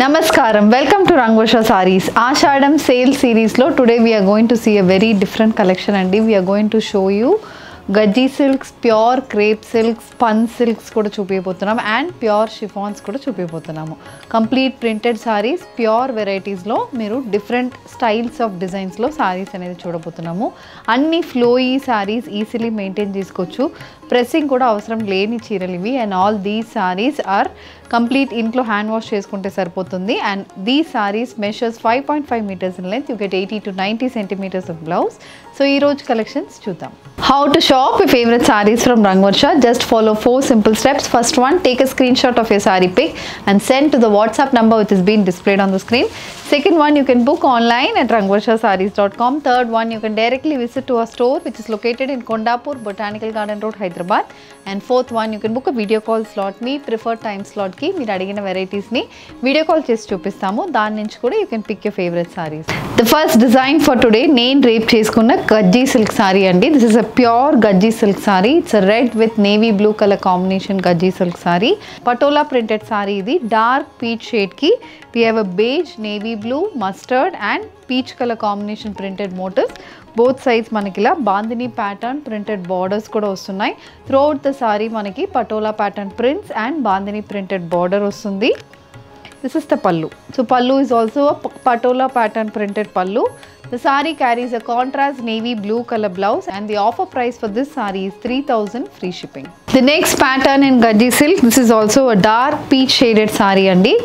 Namaskaram, welcome to Rangvarsha Sarees. Ashadam sale series lo today we are going to see a very different collection and we are going to show you Gajji silks, pure crepe silks, spun silks kuda chupipothunam and pure chiffons kuda chupipothunnamu. Complete printed sarees, pure varieties lo meeru different styles of designs lo sarees anedi chudabothunamu. Anni flowy sarees easily maintain chesukochu. Pressing kuda avasaram leni cheeralu ivi and all these sarees are complete intlo hand wash cheskunte saripotundi and these sarees measures 5.5 meters in length. You get 80 to 90 centimeters of blouse. So ee roju collections chudam. How to shop your favorite sarees from Rangvarsha? Just follow 4 simple steps. First one, take a screenshot of your saree pic and send to the WhatsApp number which is being displayed on the screen. Second one, you can book online at rangvarshasarees.com. Third one, you can directly visit to our store which is located in Kondapur, Botanical Garden Road, Hyderabad. And fourth one, you can book a video call slot. Me preferred time slot ki meer adigina varieties ni video call chesi chupistamu. Dani nunchi kuda you can pick your favorite sarees. The first design for today, నేను rape చేసుకున్న గజ్జీ silk sorry అండి. This is a pure గజ్జీ silk sorry. It's a red with navy blue colour combination గజ్జీ silk sorry. Patola printed sorry ఇది. Dark peach shade కి we have a beige, navy blue, mustard and peach color combination printed motifs. Both sides manaki ila bandhani pattern printed borders kuda vastunnai. Throughout the saree manaki patola pattern prints and bandhani printed border vastundi. This is the pallu. So pallu is also a patola pattern printed pallu. The saree carries a contrast navy blue color blouse and the offer price for this saree is 3000 free shipping. The next pattern in Gajji silk, this is also a dark peach shaded saree andi.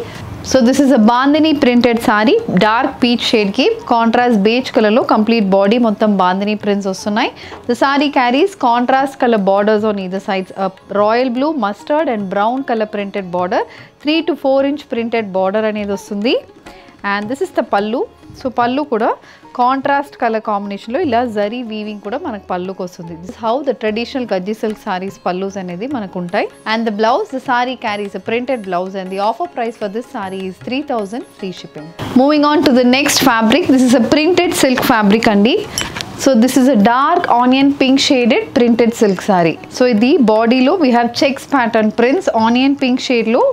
So this is a bandhani printed saree, dark peach shade ki contrast beige color lo complete body mottam bandhani prints vastunnai. The saree carries contrast color borders on either sides, a royal blue, mustard and brown color printed border, 3 to 4 inch printed border anedi vastundi. And this is the pallu. So pallu kuda contrast color combination lo ila zari weaving kuda manaku palluku vastundi. This is how the traditional Gajji silk sarees pallus anedi manaku untai. And the blouse, the saree carries a printed blouse and the offer price for this saree is 3000 free shipping. Moving on to the next fabric, this is a printed silk fabric andi. So this is a dark onion pink shaded printed silk saree. So the body lo we have checks pattern prints, onion pink shade lo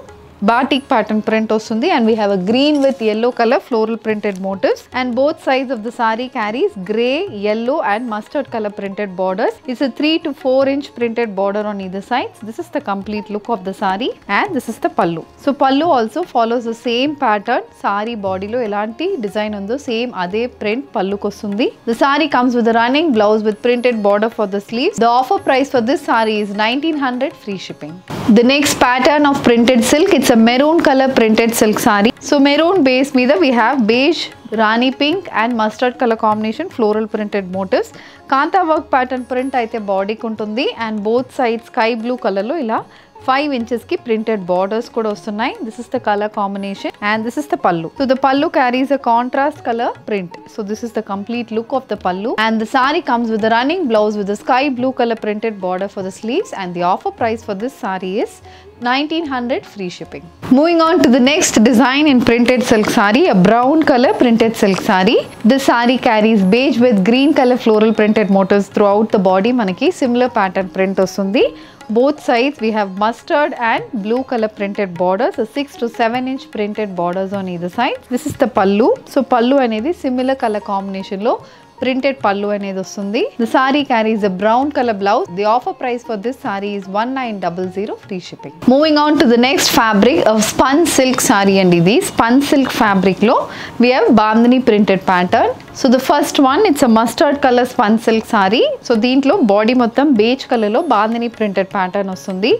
batik pattern print ostundi and we have a green with yellow color floral printed motifs and both sides of the saree carries grey, yellow and mustard color printed borders. It's a 3 to 4 inch printed border on either sides. This is the complete look of the saree and this is the pallu. So pallu also follows the same pattern. Saree body lo elanti design undo same ade print pallu kostundi. The saree comes with a running blouse with printed border for the sleeves. The offer price for this saree is 1900 free shipping. The next pattern of printed silk, it's a maroon color printed silk saree. So maroon base meeda we have beige, rani pink and mustard color combination floral printed motifs. Kanta work pattern print aithe body kuntundi and both sides sky blue color lo ila 5 inches ki printed borders kuda vastunnai. This is the color combination and this is the pallu. So the pallu carries a contrast color print. So this is the complete look of the pallu and the saree comes with a running blouse with a sky blue color printed border for the sleeves and the offer price for this saree is 1900 free shipping. Moving on to the next design in printed silk saree, a brown color printed silk saree. This saree carries beige with green color floral printed motifs throughout the body. Manaki similar pattern print ostundi. Both sides we have mustard and blue color printed borders, a 6 to 7 inch printed borders on either side. This is the pallu. So pallu anedi similar color combination lo printed pallu anedi vastundi. The saree carries a brown color blouse. The offer price for this saree is 1900 free shipping. Moving on to the next fabric of spun silk saree and this spun silk fabric lo we have bandhani printed pattern. So the first one, it's a mustard color spun silk saree. So deentlo body mottam beige color lo bandhani printed pattern vastundi.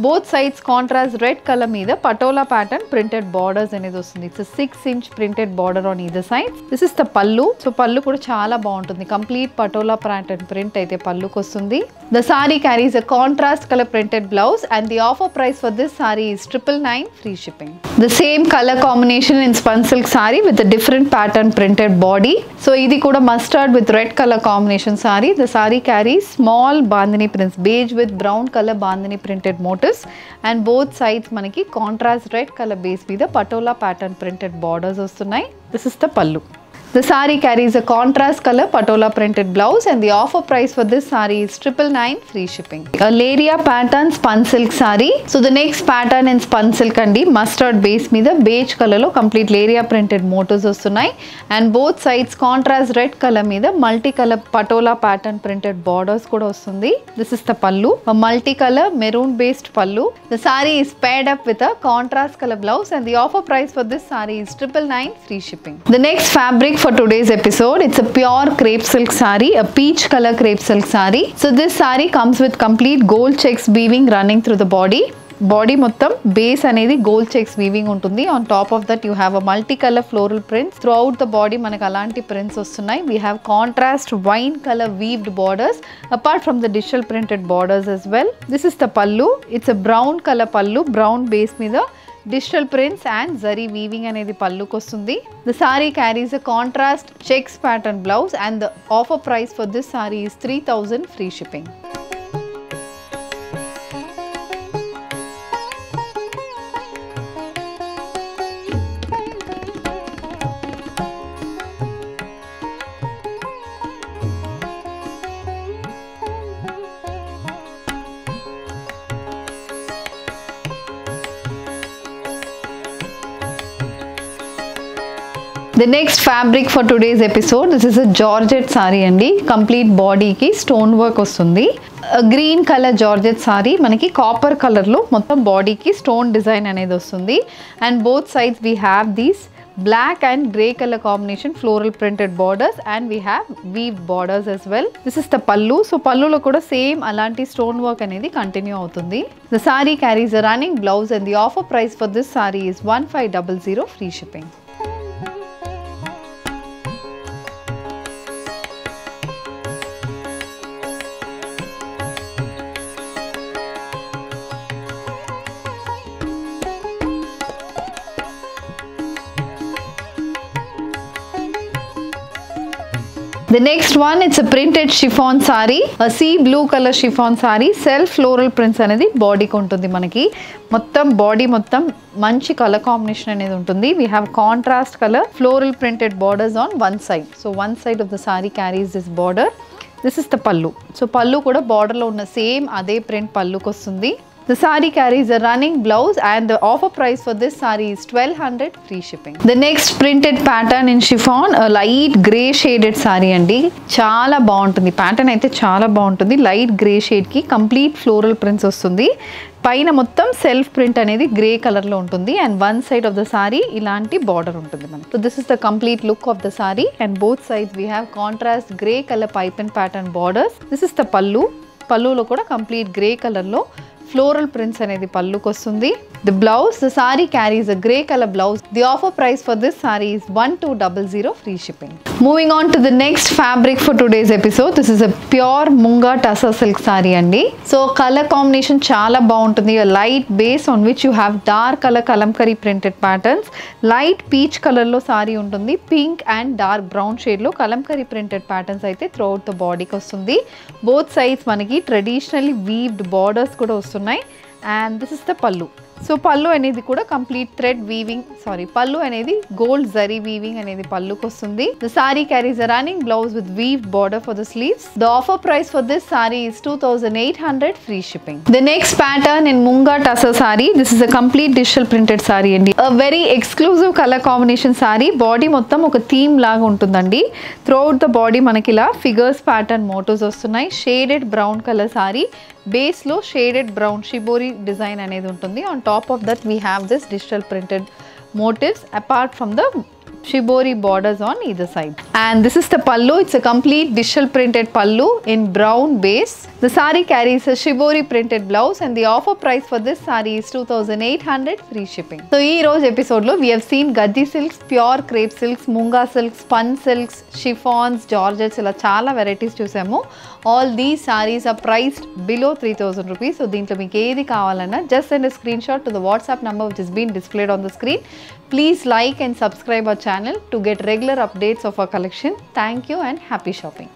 Both sides contrast red color meeda patola pattern printed borders anedi vastundi. It's a 6 inch printed border on either side. This is the pallu. So pallu kuda chaala బాగుంటుంది. Complete patola pattern print అయితే పల్లుకు వస్తుంది. The saree carries a contrast color printed blouse and the offer price for this saree is 999 free shipping. The same color combination in spun silk saree with a different pattern printed body. So ఇది కూడా mustard with red color combination saree. The saree carries small bandhani prints, beige with brown color bandhani printed motifs and both sides మనకి contrast red color base మీద patola pattern printed borders వస్తున్నాయి. This is the pallu. The saree carries a contrast color patola printed blouse and the offer price for this saree is 999 free shipping. A Leria pattern spun silk saree. So the next pattern in spun silk andi mustard base meeda beige color lo complete Leria printed motifs vastunnai and both sides contrast red color meeda multi color patola pattern printed borders kuda vastundi. This is the pallu, a multi color maroon based pallu. The saree is paired up with a contrast color blouse and the offer price for this saree is 999 free shipping. The next fabric for today's episode, it's a pure crepe silk saree, a peach color crepe silk saree. So this saree comes with complete gold checks weaving running through the body. Body మొత్తం base అనేది gold checks weaving ఉంటుంది. On top of that you have a multicolor floral prints. Throughout the body మనకు అలాంటి prints వస్తున్నాయి. We have contrast wine color weaved borders apart from the digital printed borders as well. This is the pallu. It's a brown color pallu, brown base మీద digital prints and zari weaving అనేది పల్లుకు వస్తుంది. The saree carries a contrast checks pattern blouse and the offer price for this saree is 3000 free shipping. The next fabric for today's episode, this is a Georgette saree andi. Complete body ki stone work vastundi. A green color Georgette saree manaki copper color lo mottam body ki stone design anedi vastundi and both sides we have these black and grey color combination floral printed borders and we have weaved borders as well. This is the pallu. So pallu lo kuda same alanti stone work anedi continue avutundi. The saree carries a running blouse and the offer price for this saree is 1500 free shipping. The next one, it's a printed chiffon saree, a sea blue color chiffon saree, self floral prints అనేది బాడీకి ఉంటుంది మనకి. మొత్తం body మొత్తం మంచి colour combination అనేది ఉంటుంది. We have contrast color floral printed borders on one side. So one side of the saree carries this border. This is the pallu. So pallu కూడా border లో ఉన్న సేమ్ అదే ప్రింట్ పల్లుకి వస్తుంది. The saree carries a running blouse and the offer price for this saree is 1200 free shipping. The next printed pattern in chiffon, a light grey shaded saree andi. Chaala బాగుంటుంది. Pattern అయితే చాలా బాగుంటుంది. Light grey shade కి complete floral prints వస్తుంది. పైన మొత్తం self print అనేది grey colour లో ఉంటుంది and one side of the saree ఇలాంటి border ఉంటుంది మనకి. So this is the complete look of the saree and both sides we have contrast grey color pipe and pattern borders. This is the pallu. పల్లులో కూడా complete grey color లో floral prints అనేది పల్లుకు వస్తుంది. The blouse, the saree carries a grey color blouse. The offer price for this saree is 1200 free shipping. Moving on to the next fabric for today's episode, this is a pure Munga Tassa silk saree andi. So color combination చాలా బాగుంటుంది. A light base on which you have dark color kalamkari printed patterns. Light peach color లో saree ఉంటుంది. Pink and dark brown shade లో kalamkari printed patterns అయితే throughout the body కి వస్తుంది. Both sides మనకి traditionally weaved borders కూడా వస్తున్నాయి. And this is the pallu. So pallu అనేది కూడా complete thread weaving, pallu అనేది gold zari weaving అనేది పల్లుకు వస్తుంది. The saree carries a running blouse with weaved border for the sleeves. The offer price for this saree is 2800 free shipping. The next pattern in Munga Tassa saree, this is a complete digital printed saree andi. A very exclusive color combination saree. Body మొత్తం ఒక theme లాగా ఉంటుందండి. Throughout the body మనకి ఇలా figures pattern motifs వస్తున్నాయి. Shaded brown color saree. Base లో shaded brown shibori design అనేది ఉంటుంది. On top of that we have this digital printed motifs apart from the shibori borders on either side. And this is the pallu. It's a complete digital printed pallu in brown base. The saree carries a shibori printed blouse and the offer price for this saree is 2800 free shipping. So ee roju episode lo we have seen gaddi silks, pure crepe silks, munga silks, spun silks, chiffons, georgettes ila chaala varieties chusamu. All these sarees are priced below 3000 rupees. So deentlo meeku edi kavalana just send a screenshot to the WhatsApp number which is being displayed on the screen. Please like and subscribe our channel to get regular updates of our collection. Thank you and happy shopping.